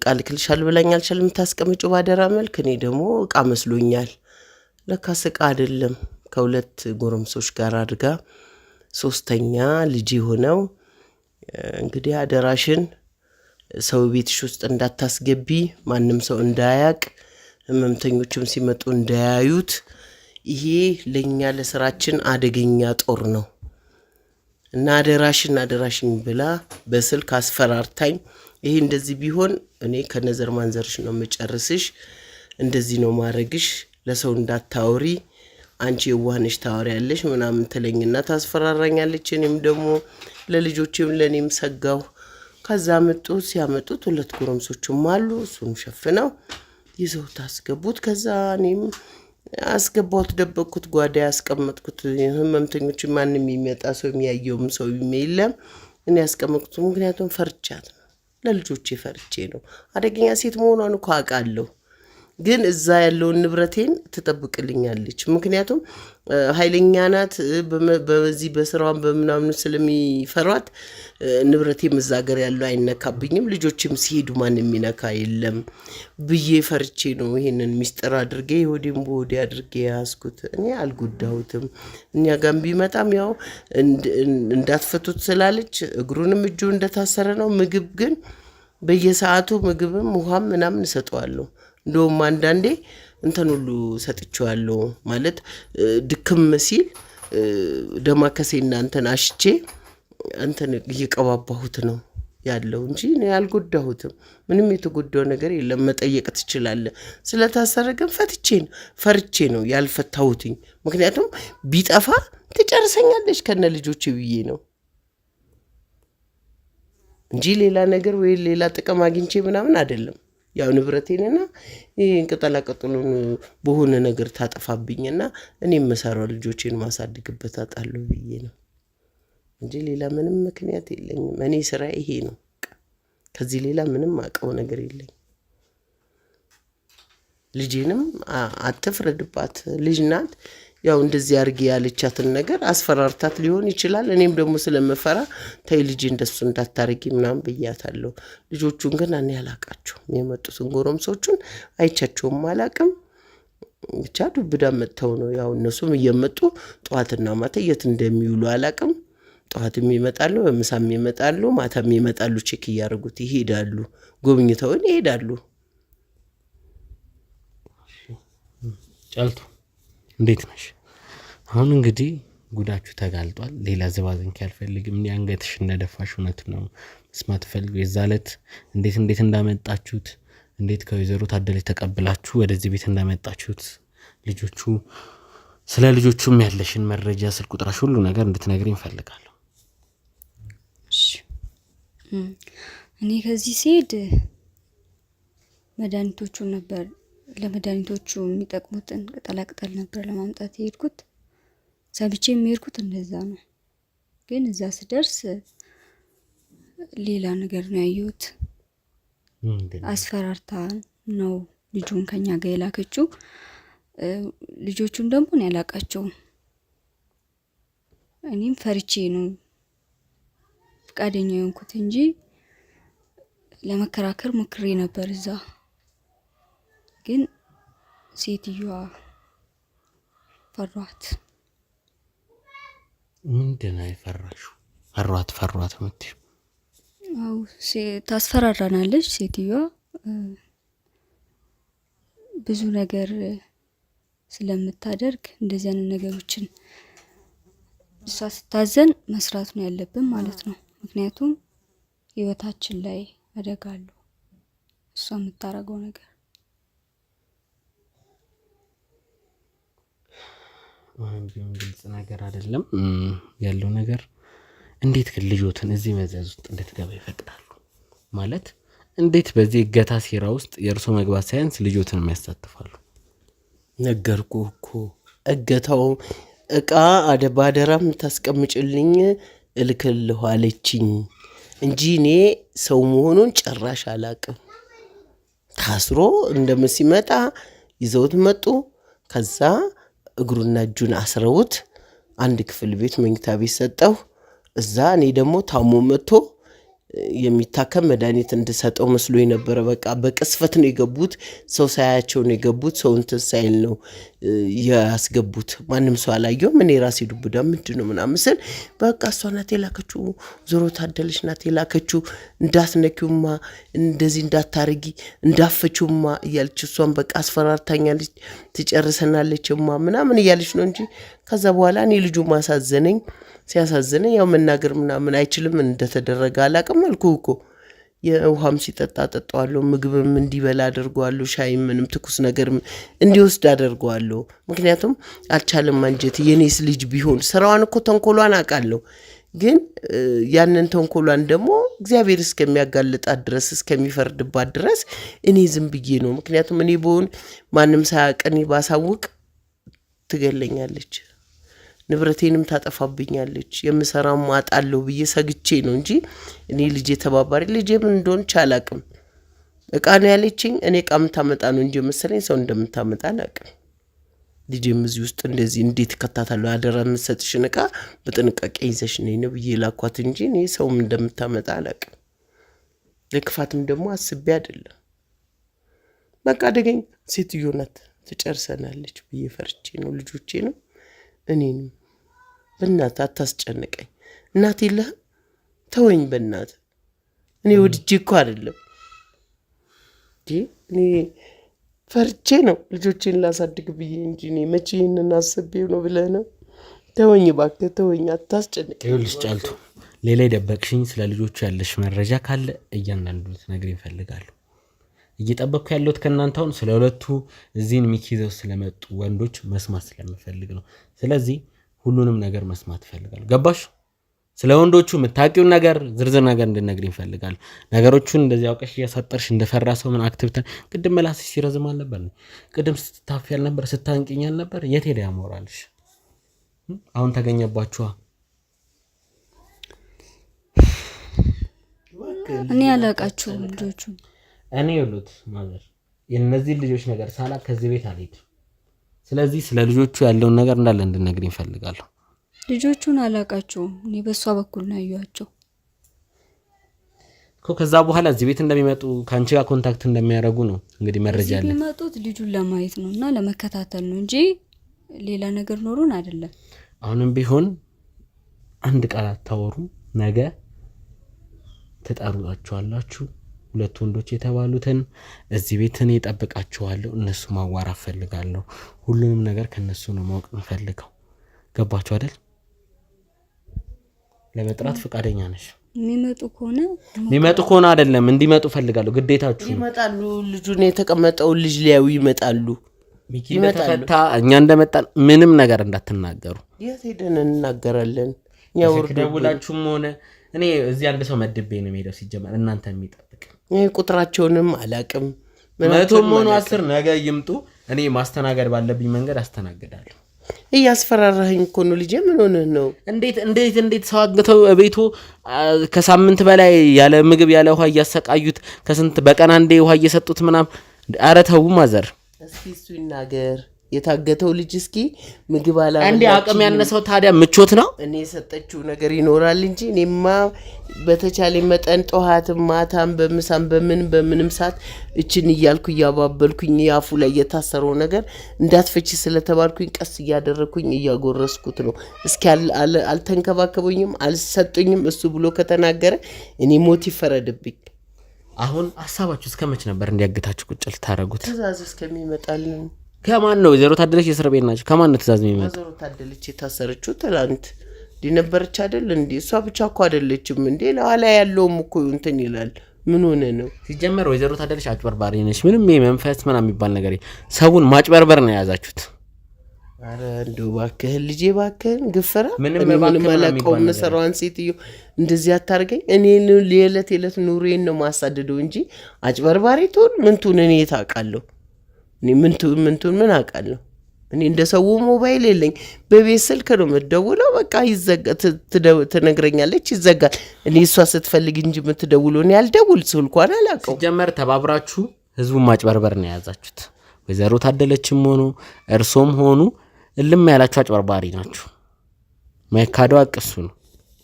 ቃል ክልሻል ብላኛል የምታስቀምጪው ባደራ መልክ እኔ ደግሞ እቃ መስሎኛል ለካስ እቃ አይደለም ከሁለት ጎረምሶች ጋር አድጋ ሶስተኛ ልጅ ሆነው እንግዲህ አደራሽን ሰው ቤትሽ ውስጥ እንዳታስገቢ ማንም ሰው እንዳያቅ ህመምተኞችም ሲመጡ እንዳያዩት ይሄ ለኛ ለስራችን አደገኛ ጦር ነው እና አደራሽን ብላ በስልክ አስፈራርታኝ ይሄ እንደዚህ ቢሆን እኔ ከነዘር ማንዘርሽ ነው መጨረስሽ እንደዚህ ነው ማረግሽ ለሰው እንዳታወሪ አንቺ የዋህነሽ ታወሪያለሽ ምናምን ትለኝና ታስፈራራኛለች እኔም ደግሞ ለልጆቼም ለኔም ሰጋው ከዛ ሲያመጡት ሁለት ጎረምሶችም አሉ እሱን ሸፍነው ይዘው ታስገቡት ከዛ እኔም አስገባውት ደበቅኩት ጓዳ ያስቀመጥኩት ህመምተኞች ማንንም የሚመጣ ሰው የሚያየውም ሰው የለም እኔ ያስቀመጥኩት ምክንያቱም ፈርቻት ነው ለልጆቼ ፈርቼ ነው አደገኛ ሴት መሆኗን እኮ አውቃለሁ ግን እዛ ያለውን ንብረቴን ትጠብቅልኛለች ምክንያቱም ኃይለኛ ናት በዚህ በስራዋን በመናምን ስለሚፈሯት ንብረቴም እዛ ሀገር ያለው አይነካብኝም ልጆችም ሲሄዱ ማንም የሚነካ የለም ብዬ ፈርቼ ነው ይሄንን ሚስጥር አድርጌ ወዲም ወዲ አድርጌ ያስኩት እኔ አልጎዳሁትም እኛ ጋር ቢመጣም ያው እንዳትፈቱት ስላለች እግሩንም እጁ እንደታሰረ ነው ምግብ ግን በየሰዓቱ ምግብም ውሃም ምናምን ሰጠዋለሁ እንደውም አንዳንዴ እንትን ሁሉ ሰጥቼዋለሁ ማለት ድክም ሲል ደማከሴና እንትን አሽቼ እንትን እየቀባባሁት ነው ያለው እንጂ እኔ አልጎዳሁትም ምንም የተጎዳው ነገር የለም መጠየቅ ትችላለህ ስለታሰረ ግን ፈርቼ ነው ያልፈታሁትኝ ምክንያቱም ቢጠፋ ትጨርሰኛለች ከነ ልጆቼ ብዬ ነው እንጂ ሌላ ነገር ወይ ሌላ ጥቅም አግኝቼ ምናምን አይደለም ያው ንብረቴንና ይሄን ቅጠላ ቅጠሉን በሆነ ነገር ታጠፋብኝና እኔም መሰራው ልጆቼን ማሳድግበት አጣለው ብዬ ነው እንጂ ሌላ ምንም ምክንያት የለኝም እኔ ስራ ይሄ ነው ከዚህ ሌላ ምንም አቀው ነገር የለኝ ልጄንም አትፍረድባት ልጅ ናት ያው እንደዚህ አርጊ ያለቻትን ነገር አስፈራርታት ሊሆን ይችላል እኔም ደግሞ ስለምፈራ ታይ ልጅ እንደሱ እንዳታርጊ ምናምን በያታለሁ ልጆቹን ግን እኔ አላቃቸው የመጡትን ጎረምሶቹን አይቻቸውም አላቅም ብቻ ዱብዳ መተው ነው ያው እነሱም እየመጡ ጧትና ማታ የት እንደሚውሉ አላቅም ጧትም ይመጣሉ በምሳም ይመጣሉ ማታም ይመጣሉ ቼክ ያርጉት ይሄዳሉ ጎብኝተውን ይሄዳሉ ጫልቱ እንዴት ነሽ አሁን እንግዲህ ጉዳችሁ ተጋልጧል ሌላ ዘባዝንክ ያልፈልግም እኔ አንገትሽ እንደደፋሽ እውነት ነው መስማት ፈልገው የዛለት እንዴት እንዳመጣችሁት እንዴት ከወይዘሮ ታደለች ተቀብላችሁ ወደዚህ ቤት እንዳመጣችሁት ልጆቹ ስለ ልጆቹም ያለሽን መረጃ ስልክ ቁጥራሽ ሁሉ ነገር እንድትነግሪኝ ፈልጋለሁ እሺ እኔ ከዚህ ሲሄድ መድኃኒቶቹ ነበር ለመድኃኒቶቹ የሚጠቅሙትን ቅጠላቅጠል ነበር ለማምጣት የሄድኩት ሰብቼ የሚሄድኩት እንደዛ ነው ግን እዛ ስደርስ ሌላ ነገር ነው ያየሁት አስፈራርታ ነው ልጁን ከኛ ጋር የላከችው ልጆቹን ደግሞ ነው ያላቃቸው እኔም ፈርቼ ነው ፍቃደኛ የሆንኩት እንጂ ለመከራከር ሞክሬ ነበር እዛ ግን ሴትዮዋ ፈሯት ምንድነው የፈራሽው ፈሯት ምትይ አው ታስፈራራናለች ሴትዮዋ ብዙ ነገር ስለምታደርግ እንደዚህ አይነት ነገሮችን እሷ ስታዘን መስራት ነው ያለብን ማለት ነው ምክንያቱም ህይወታችን ላይ አደጋሉ እሷ የምታረገው ነገር ቢሆን ግልጽ ነገር አይደለም ያለው ነገር እንዴት ልጆትን እዚህ መዘዝ ውስጥ እንድትገባ ይፈቅዳሉ ማለት እንዴት በዚህ እገታ ሴራ ውስጥ የእርሶ መግባት ሳይንስ ልጆትን የሚያሳትፋሉ ነገርኩህ እኮ እገታው እቃ ባደራም ታስቀምጭልኝ እልክልህ አለችኝ እንጂ እኔ ሰው መሆኑን ጭራሽ አላቅም። ታስሮ እንደምሲመጣ ይዘውት መጡ። ከዛ እግሩና እጁን አስረውት አንድ ክፍል ቤት መኝታ ቤት ሰጠው። እዛ እኔ ደግሞ ታሞ መጥቶ የሚታከም መድኃኒት እንድሰጠው መስሎ የነበረ በቃ በቅስፈት ነው የገቡት። ሰው ሳያቸው ነው የገቡት። ሰው እንትን ሳይል ነው ያስገቡት። ማንም ሰው አላየውም። እኔ ራሴ ዱብዳ ምንድነው ምናምን ስል በቃ እሷ ናት የላከችው፣ ዞሮ ታደለች ናት የላከችው፣ እንዳትነኪውማ፣ እንደዚህ እንዳታርጊ፣ እንዳፈችውማ እያለች እሷን በቃ አስፈራርታኛለች፣ ትጨርሰናለችማ ምናምን እያለች ነው እንጂ ከዛ በኋላ እኔ ልጁ ማሳዘነኝ። ሲያሳዝነኝ ያው መናገር ምናምን አይችልም። እንደተደረገ አላቅም አልኩህ እኮ። የውሃም ሲጠጣ ጠጣዋለሁ፣ ምግብም እንዲበላ አደርገዋለሁ፣ ሻይም ምንም ትኩስ ነገር እንዲወስድ አደርገዋለሁ። ምክንያቱም አልቻለም አንጀት። የኔስ ልጅ ቢሆን ስራዋን እኮ ተንኮሏን አውቃለሁ። ግን ያንን ተንኮሏን ደግሞ እግዚአብሔር እስከሚያጋልጣት ድረስ እስከሚፈርድባት ድረስ እኔ ዝም ብዬ ነው። ምክንያቱም እኔ በሆን ማንም ሳያውቅ እኔ ባሳውቅ ትገለኛለች፣ ንብረቴንም ታጠፋብኛለች፣ የምሰራም አጣለሁ ብዬ ሰግቼ ነው እንጂ እኔ ልጄ ተባባሪ ልጄ ምን እንደሆነች አላቅም። እቃ ነው ያለችኝ። እኔ እቃ የምታመጣ ነው እንጂ መሰለኝ ሰው እንደምታመጣ አላቅም። ልጄም እዚህ ውስጥ እንደዚህ እንዴት ከታታለሁ። አደራ የምትሰጥሽን እቃ በጥንቃቄ ይዘሽ ነይ ነው ብዬ ላኳት እንጂ እኔ ሰውም እንደምታመጣ አላቅም። ለክፋትም ደግሞ አስቤ አይደለም። በቃ አደገኝ ሴትዮ ናት፣ ትጨርሰናለች ብዬ ፈርቼ ነው። ልጆቼ ነው እኔንም በእናትህ አታስጨንቀኝ። እናት የለህም ተወኝ በእናትህ። እኔ ወድጄ እኮ አይደለም እኔ ፈርቼ ነው ልጆቼን ላሳድግ ብዬ እንጂ እኔ መቼ ይህንን አስቤው ነው ብለህ ነው? ተወኝ እባክህ ተወኝ፣ አታስጨንቀኝ። ይኸውልሽ ጫልቱ፣ ሌላ የደበቅሽኝ ስለ ልጆቹ ያለሽ መረጃ ካለ እያንዳንዱ ልትነግሪኝ እፈልጋለሁ። እየጠበቅኩ ያለሁት ከእናንተ አሁን ስለ ሁለቱ እዚህን ሚኪ ይዘው ስለመጡ ወንዶች መስማት ስለምፈልግ ነው። ስለዚህ ሁሉንም ነገር መስማት እፈልጋለሁ። ገባሽ? ስለ ወንዶቹ የምታውቂውን ነገር ዝርዝር ነገር እንድነግሪኝ እፈልጋለሁ። ነገሮቹን እንደዚህ አውቀሽ እያሳጠርሽ እንደፈራ ሰው ምን አክቲቪቲ ቅድም መላስሽ ሲረዝም አልነበር? ቅድም ስትታፊ አልነበር? ስታንቂኝ አልነበር? የት ሄደ ያሞራልሽ? አሁን ተገኘባችኋ። እኔ ያላቃችሁ ልጆቹ እኔ ይሉት ማዘር የነዚህ ልጆች ነገር ሳላ ከዚህ ቤት አልሄድም። ስለዚህ ስለ ልጆቹ ያለውን ነገር እንዳለ እንድነግሪኝ እፈልጋለሁ። ልጆቹን አላቃቸውም። እኔ በሷ በኩል ነው ያዩአቸው እኮ። ከዛ በኋላ እዚህ ቤት እንደሚመጡ ካንቺ ጋር ኮንታክት እንደሚያደርጉ ነው እንግዲህ መረጃ አለ። የሚመጡት ልጁን ለማየት ነው እና ለመከታተል ነው እንጂ ሌላ ነገር ኖሮን አይደለም። አሁንም ቢሆን አንድ ቃል አታወሩም። ነገ ተጣሩላችኋላችሁ። ሁለት ወንዶች የተባሉትን እዚህ ቤት እኔ እጠብቃቸዋለሁ። እነሱ ማዋራት ፈልጋለሁ። ሁሉንም ነገር ከነሱ ነው ማወቅ እንፈልገው። ገባችሁ አይደል? ለመጥራት ፈቃደኛ ነሽ? የሚመጡ ከሆነ አይደለም እንዲመጡ ፈልጋለሁ። ግዴታችሁ ነው። ይመጣሉ። ልጁን የተቀመጠው ልጅ ሊያዩ ይመጣሉ። ሚኪ እንደተፈታ እኛ እንደመጣን ምንም ነገር እንዳትናገሩ። የት ሄደን እንናገራለን? ደውላችሁም ሆነ እኔ እዚህ አንድ ሰው መድቤ ነው የምሄደው። ሲጀመር እናንተ የሚጠብቅ ቁጥራቸውንም አላቅም። መቶም ሆኖ 10 ነገ ይምጡ። እኔ ማስተናገድ ባለብኝ መንገድ አስተናግዳለሁ። እያስፈራራኸኝ እኮ ነው ልጄ። ምን ሆነህ ነው? እንዴት ሰው አግተው ቤቱ ከሳምንት በላይ ያለ ምግብ ያለ ውሃ እያሰቃዩት ከስንት በቀን አንዴ ውሃ እየሰጡት ምናምን። ኧረ ተው ማዘር። እስኪ እሱ ይናገር። የታገተው ልጅ እስኪ ምግብ አላበላችኝ እንዴ? አቅም ያነሰው ታዲያ ምቾት ነው? እኔ የሰጠችው ነገር ይኖራል እንጂ እኔማ በተቻለ መጠን ጠዋትም ማታም በምሳም በምንም ሰዓት እችን እያልኩ እያባበልኩኝ ያፉ ላይ የታሰረው ነገር እንዳትፈቺ ስለተባልኩኝ ቀስ እያደረኩኝ እያጎረስኩት ነው። እስኪ አልተንከባከቡኝም አልሰጡኝም እሱ ብሎ ከተናገረ እኔ ሞት ይፈረድብኝ። አሁን ሐሳባችሁ እስከመች ነበር እንዲያግታችሁ ቁጭ ልታረጉት? ትእዛዝ እስከሚመጣልን ከማን ነው? ወይዘሮ ታደለች የእስር ቤት ናቸው። ከማን ነው ትእዛዝ የሚመጣው? ወይዘሮ ታደለች የታሰረችው ትላንት ዲነበረች አይደል እንዴ? እሷ ብቻ እኮ አይደለችም እንዴ? ለኋላ ያለውም እኮ እንትን ይላል። ምን ሆነ ነው? ሲጀመር ወይዘሮ ታደለች አጭበርባሪ ነች። ምንም መንፈስ ምናምን የሚባል ነገር ሰውን ማጭበርበር ነው የያዛችሁት። አረ እንደው እባክህ ልጄ እባክህ ግፈራ። ምንም ማላቀው መሰራዋን ሴትዮ እንደዚህ አታርገኝ። እኔ ለየለት ኑሬን ነው ማሳደደው እንጂ አጭበርባሪ ትሁን ምን ትሁን እኔ ታውቃለሁ? እኔ ምን አውቃለሁ? እኔ እንደ ሰው ሞባይል የለኝ። በቤት ስልክ ነው የምትደውለው። በቃ ትነግረኛለች፣ ይዘጋል። እኔ እሷ ስትፈልግ እንጂ የምትደውለው እኔ አልደውል፣ ስልኳን አላውቀው። ሲጀመር ተባብራችሁ ህዝቡን ማጭበርበር ነው የያዛችሁት። ወይዘሮ ታደለችም ሆኑ እርሶም ሆኑ እልም ያላችሁ አጭበርባሪ ናችሁ። ማይካደው አቅሱ ነው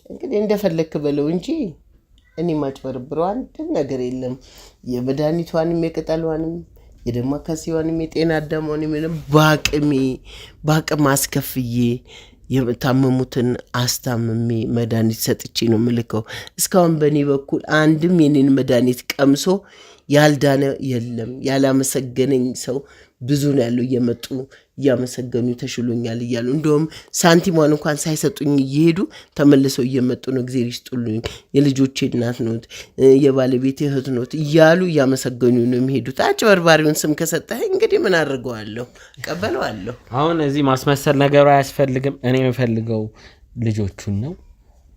እንግዲህ እንደፈለክ በለው እንጂ እኔ ማጭበርብረው አንድም ነገር የለም። የመድኃኒቷንም የቅጠሏንም የደማከሴዋንም የጤና አዳሟንም በአቅም አስከፍዬ የታመሙትን አስታምሜ መድኃኒት ሰጥቼ ነው ምልከው። እስካሁን በእኔ በኩል አንድም የኔን መድኃኒት ቀምሶ ያልዳነ የለም። ያላመሰገነኝ ሰው ብዙ ነው ያለው። እየመጡ እያመሰገኑ ተሽሎኛል እያሉ እንደውም ሳንቲሟን እንኳን ሳይሰጡኝ እየሄዱ ተመልሰው እየመጡ ነው እግዚአብሔር ይስጥልኝ፣ የልጆቼ እናት ኖት፣ የባለቤቴ እህት ኖት እያሉ እያመሰገኑ ነው የሚሄዱት። አጭበርባሪውን ስም ከሰጠህ እንግዲህ ምን አድርገዋለሁ? ቀበለዋለሁ። አሁን እዚህ ማስመሰል ነገሩ አያስፈልግም። እኔ የምፈልገው ልጆቹን ነው።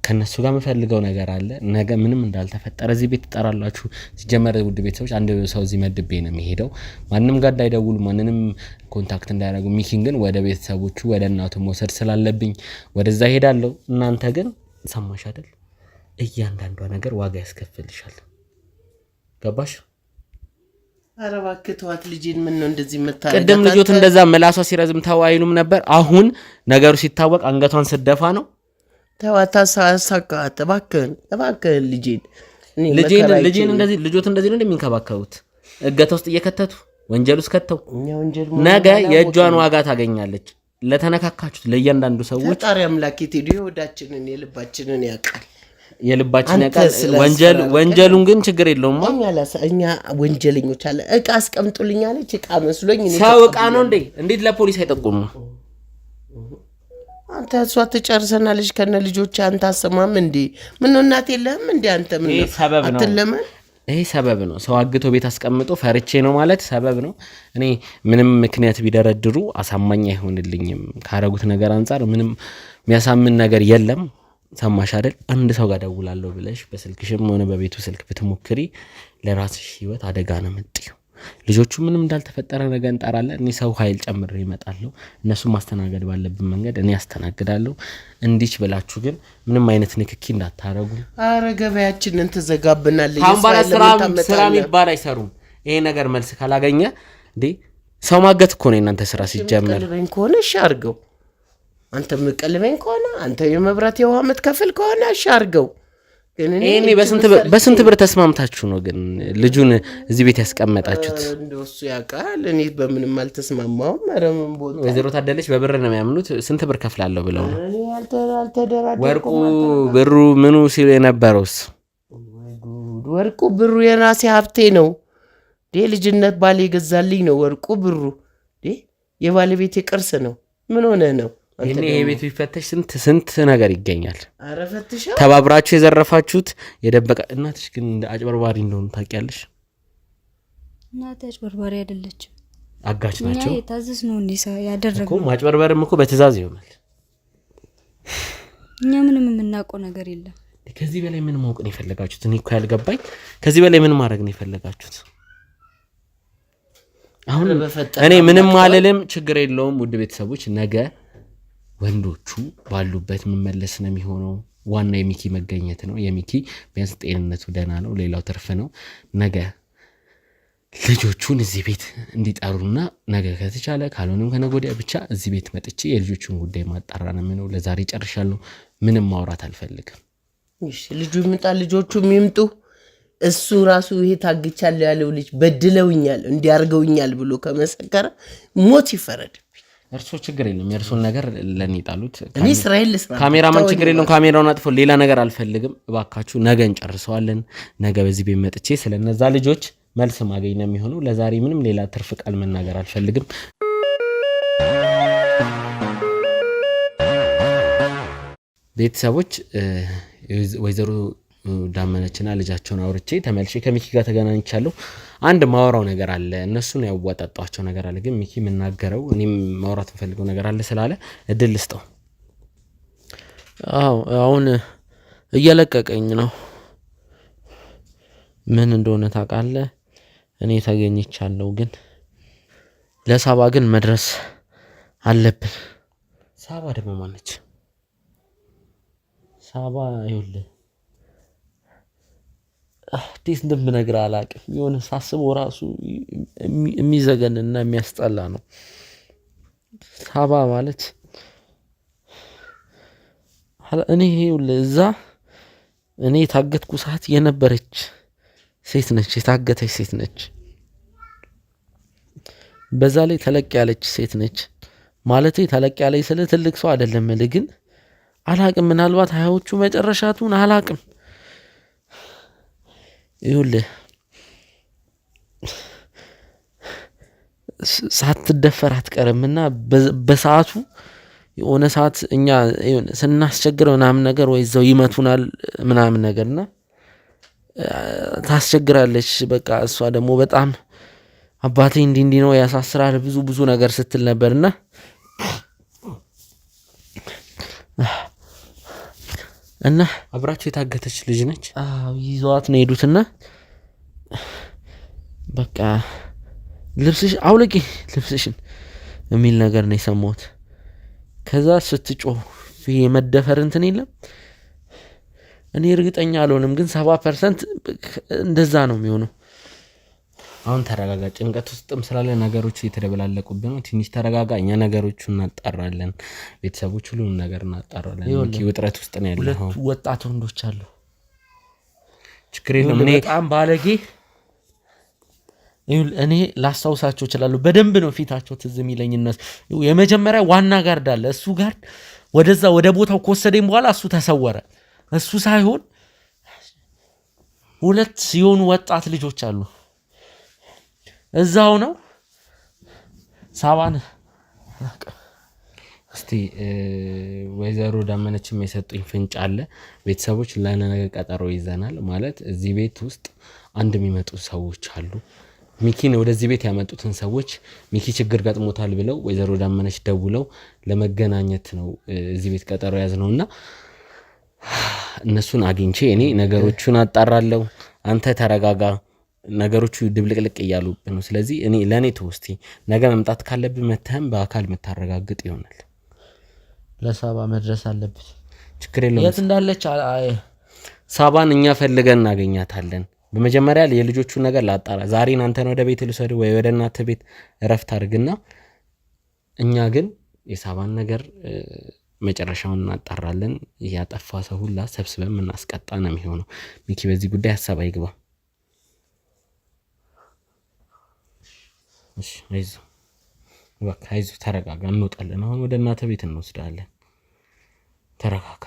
ከነሱ ጋር የምፈልገው ነገር አለ። ነገ ምንም እንዳልተፈጠረ እዚህ ቤት ትጠራላችሁ። ሲጀመር ውድ ቤተሰቦች አንድ ሰው እዚህ መድቤ ነው የሚሄደው። ማንም ጋር እንዳይደውሉ፣ ማንንም ኮንታክት እንዳያደርጉ። ሚኪን ግን ወደ ቤተሰቦቹ ወደ እናቱ መውሰድ ስላለብኝ ወደዛ ሄዳለሁ። እናንተ ግን ሰማሽ አይደል? እያንዳንዷ ነገር ዋጋ ያስከፍልሻል። ገባሽ? ኧረ እባክህ ተዋት ልጄን። ምን ነው እንደዚህ የምታረጋት? ቅድም ልጆት እንደዛ መላሷ ሲረዝም ተው አይሉም ነበር። አሁን ነገሩ ሲታወቅ አንገቷን ስደፋ ነው። ተዋታ ሳሳቃት እባክህን ልጄን እንደዚህ ልጆት እንደዚህ ነው እንደሚንከባከቡት እገታ ውስጥ እየከተቱ ወንጀል ውስጥ ከተው ነገ የእጇን ዋጋ ታገኛለች። ለተነካካችሁት ለእያንዳንዱ ሰዎች ፈጣሪ አምላክ የቴዲ የወዳችንን የልባችንን ያውቃል። ወንጀሉን ግን ችግር የለውም። እኛ ወንጀለኞች አለ። እቃ አስቀምጡልኝ አለች። እቃ መስሎኝ ሰው እቃ ነው እንዴ? እንዴት ለፖሊስ አይጠቁሙ? አንተ እሷ ትጨርሰናለች ከነ ልጆች። አንተ አሰማም እንዴ? ምን እናት የለህም እንዴ? አንተ ምን አትለምን? ይሄ ሰበብ ነው። ሰው አግቶ ቤት አስቀምጦ ፈርቼ ነው ማለት ሰበብ ነው። እኔ ምንም ምክንያት ቢደረድሩ አሳማኝ አይሆንልኝም። ካረጉት ነገር አንጻር ምንም የሚያሳምን ነገር የለም። ሰማሽ አይደል? አንድ ሰው ጋር ደውላለሁ ብለሽ በስልክሽም ሆነ በቤቱ ስልክ ብትሞክሪ ለራስሽ ህይወት አደጋ ነው የምትይው። ልጆቹ ምንም እንዳልተፈጠረ ነገር እንጠራለን። እኔ ሰው ኃይል ጨምሬ እመጣለሁ። እነሱ ማስተናገድ ባለብን መንገድ እኔ አስተናግዳለሁ። እንዲች ብላችሁ ግን ምንም አይነት ንክኪ እንዳታረጉ። አረ ገበያችንን ትዘጋብናለች። ካምባላ ስራ የሚባል አይሰሩም። ይሄ ነገር መልስ ካላገኘ እንዴ ሰው ማገት እኮ ነው እናንተ ስራ ሲጀመር። ቀልበኝ ከሆነ እሺ አድርገው። አንተ የምትቀልበኝ ከሆነ አንተ የመብራት የውሃ የምትከፍል ከሆነ እሺ አድርገው። እኔ በስንት ብር ተስማምታችሁ ነው ግን ልጁን እዚህ ቤት ያስቀመጣችሁት? እንደሱ ያውቃል። እኔ በምንም አልተስማማውም። መረምን ቦታ ወይዘሮ ታደለች በብር ነው የሚያምኑት። ስንት ብር ከፍላለሁ ብለው ነው? ወርቁ ብሩ ምኑ ሲሉ የነበረውስ? ወርቁ ብሩ የራሴ ሀብቴ ነው። ልጅነት ባሌ ገዛልኝ ነው። ወርቁ ብሩ የባለቤቴ ቅርስ ነው። ምን ሆነ ነው? ይሄ ቤት ቢፈተሽ ስንት ነገር ይገኛል። አረ ፈትሻ ተባብራችሁ የዘረፋችሁት የደበቀ። እናትሽ ግን እንደ አጭበርባሪ እንደሆኑ ታውቂያለሽ። እናትሽ አጭበርባሪ አይደለችም፣ አጋች ናቸው። እኛ የታዘዝ ነው እንዴ ያደረገው እኮ ማጭበርበርም እኮ በትእዛዝ ይሆናል። እኛ ምንም የምናውቀው ነገር የለም። ከዚህ በላይ ምን ማወቅ ነው የፈለጋችሁት? እኔ እኮ ያልገባኝ ከዚህ በላይ ምን ማድረግ ነው የፈለጋችሁት? አሁን እኔ ምንም አልልም፣ ችግር የለውም። ውድ ቤተሰቦች ነገ ወንዶቹ ባሉበት መመለስ ነው የሚሆነው። ዋና የሚኪ መገኘት ነው። የሚኪ ቢያንስ ጤንነቱ ደህና ነው፣ ሌላው ትርፍ ነው። ነገ ልጆቹን እዚህ ቤት እንዲጠሩና ነገ ከተቻለ ካልሆነም ከነገ ወዲያ ብቻ እዚህ ቤት መጥቼ የልጆቹን ጉዳይ ማጣራ ነው የሚሆነው። ለዛሬ ጨርሻለሁ። ምንም ማውራት አልፈልግም። ልጁ ይምጣ፣ ልጆቹ ይምጡ። እሱ ራሱ ይሄ ታግቻለሁ ያለው ልጅ በድለውኛል እንዲያርገውኛል ብሎ ከመሰከረ ሞት ይፈረድ። እርሶ ችግር የለም፣ የእርሶን ነገር ለኔ ጣሉት። እኔ እስራኤል ልስራ። ካሜራማን ችግር የለም፣ ካሜራውን አጥፎ ሌላ ነገር አልፈልግም። እባካችሁ ነገ እንጨርሰዋለን። ነገ በዚህ ቤት መጥቼ ስለነዛ ልጆች መልስ ማገኝ ነው የሚሆነው። ለዛሬ ምንም ሌላ ትርፍ ቃል መናገር አልፈልግም። ቤተሰቦች ወይዘሮ ዳመነችና ልጃቸውን አውርቼ ተመልሼ ከሚኪ ጋር ተገናኝቻለሁ። አንድ ማወራው ነገር አለ፣ እነሱን ያዋጣጣቸው ነገር አለ። ግን ሚኪ የምናገረው እኔም ማውራት የምፈልገው ነገር አለ ስላለ እድል ልስጠው። አሁን እየለቀቀኝ ነው። ምን እንደሆነ ታውቃለህ? እኔ ተገኝቻለሁ፣ ግን ለሳባ ግን መድረስ አለብን። ሳባ ደግሞ ማነች? ሳባ ይኸውልህ እንዴት እንደምነግርህ አላውቅም። የሆነ ሳስበው ራሱ የሚዘገንና የሚያስጠላ ነው። ሳባ ማለት እኔ ይኸውልህ እዛ እኔ የታገትኩ ሰዓት የነበረች ሴት ነች፣ የታገተች ሴት ነች። በዛ ላይ ተለቅ ያለች ሴት ነች። ማለት ተለቅ ያለች ስለ ትልቅ ሰው አይደለም እልህ፣ ግን አላቅም፣ ምናልባት ሀያዎቹ መጨረሻቱን አላቅም። ይኸውልህ ሳትደፈር አትቀርምና በሰዓቱ የሆነ ሰዓት እኛ ስናስቸግር ምናምን ነገር ወይ እዛው ይመቱናል ምናምን ነገርና ታስቸግራለች። በቃ እሷ ደግሞ በጣም አባቴ እንዲህ ነው ያሳስራል ብዙ ነገር ስትል ነበርና እና አብራቸው የታገተች ልጅ ነች። ይዘዋት ነው ሄዱትና በቃ ልብስሽ አውልቂ ልብስሽን የሚል ነገር ነው የሰማሁት። ከዛ ስትጮህ የመደፈር እንትን የለም። እኔ እርግጠኛ አልሆንም፣ ግን 70% እንደዛ ነው የሚሆነው። አሁን ተረጋጋ። ጭንቀት ውስጥም ስላለ ነገሮች እየተደበላለቁብን ነው። ትንሽ ተረጋጋ። እኛ ነገሮቹን እናጣራለን፣ ቤተሰቦች ሁሉንም ነገር እናጣራለን። ሚኪ ውጥረት ውስጥ ነው ያለው። ሁለት ወጣት ወንዶች አሉ። ችግር የለም። እኔ በጣም ባለጌ እኔ ላስታውሳቸው እችላለሁ። በደንብ ነው ፊታቸው ትዝ የሚለኝ። እነሱ የመጀመሪያ ዋና ጋርድ አለ። እሱ ጋርድ ወደዛ ወደ ቦታው ከወሰደኝ በኋላ እሱ ተሰወረ። እሱ ሳይሆን ሁለት ሲሆኑ ወጣት ልጆች አሉ እዛው ነው። ሳባን እስቲ ወይዘሮ ዳመነችም የሰጡኝ ፍንጭ አለ። ቤተሰቦች ለነገ ቀጠሮ ይዘናል ማለት እዚህ ቤት ውስጥ አንድ የሚመጡ ሰዎች አሉ። ሚኪን ወደዚህ ቤት ያመጡትን ሰዎች ሚኪ ችግር ገጥሞታል ብለው ወይዘሮ ዳመነች ደውለው ለመገናኘት ነው እዚህ ቤት ቀጠሮ ያዝነውና እነሱን አግኝቼ እኔ ነገሮቹን አጣራለሁ። አንተ ተረጋጋ። ነገሮቹ ድብልቅልቅ እያሉብን ነው። ስለዚህ እኔ ለኔ ተወስቲ ነገ መምጣት ካለብህ መተህም በአካል መታረጋግጥ ይሆናል። ለሳባ መድረስ አለብን። ችግር የለውም። የት እንዳለች ሳባን እኛ ፈልገን እናገኛታለን። በመጀመሪያ የልጆቹን ነገር ላጣራ። ዛሬን አንተን ወደ ቤት ልውሰድ ወይ ወደ እናትህ ቤት እረፍት አድርግና እኛ ግን የሳባን ነገር መጨረሻውን እናጣራለን። ያጠፋ ሰው ሁላ ሰብስበን እናስቀጣ ነው የሚሆነው። ሚኪ በዚህ ጉዳይ ሀሳብ አይግባ። እሺ አይዞህ፣ በቃ አይዞህ፣ ተረጋጋ። እንወጣለን። አሁን ወደ እናትህ ቤት እንወስዳለን። ተረጋጋ።